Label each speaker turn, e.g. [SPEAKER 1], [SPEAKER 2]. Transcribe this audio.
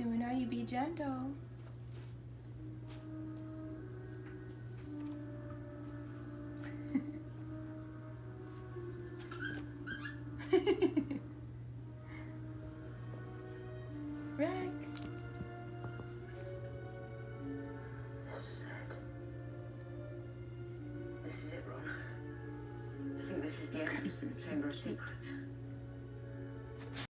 [SPEAKER 1] Una, you be gentle. Rex.
[SPEAKER 2] This is it. This is it, Ron. I think this is the entrance to the Chamber of Secrets.